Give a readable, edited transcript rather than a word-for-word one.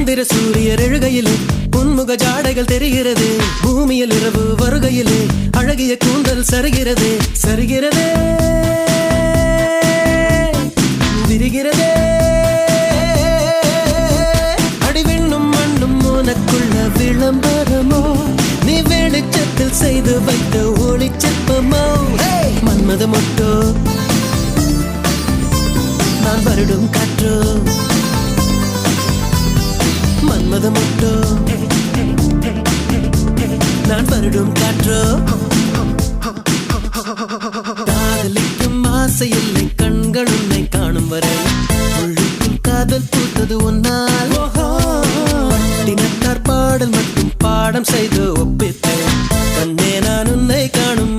சந்திர சூரியர் எழுகையிலே பொன்முக ஜாடைகள் தெரிகிறது. பூமியில் இரவு வருகையிலே அழகிய கூந்தல் சருகிறது. சருகிறதே விரிகிறதே அடிவிண்ணும் மண்ணும் உனக்குள்ள விளம்பரமோ, நீ வெளிச்சத்தில் செய்து வைத்த ஒளி சிற்பமோ. மன்மத மொட்டோ நான் வருடும் காற்றோ, மன்மத மொட்டோ நான் வருடும் காற்றோ. காதலிக்கும் ஆசை இல்லை கண்கள் உன்னை காணும் வரை, உள்ளுக்குள் காதல் பூத்தது உன்னால். தினத்தார் பாடல் மட்டும் பாடம் செய்து ஒப்பித்தேன். கண்ணே நான் உன்னை காணும்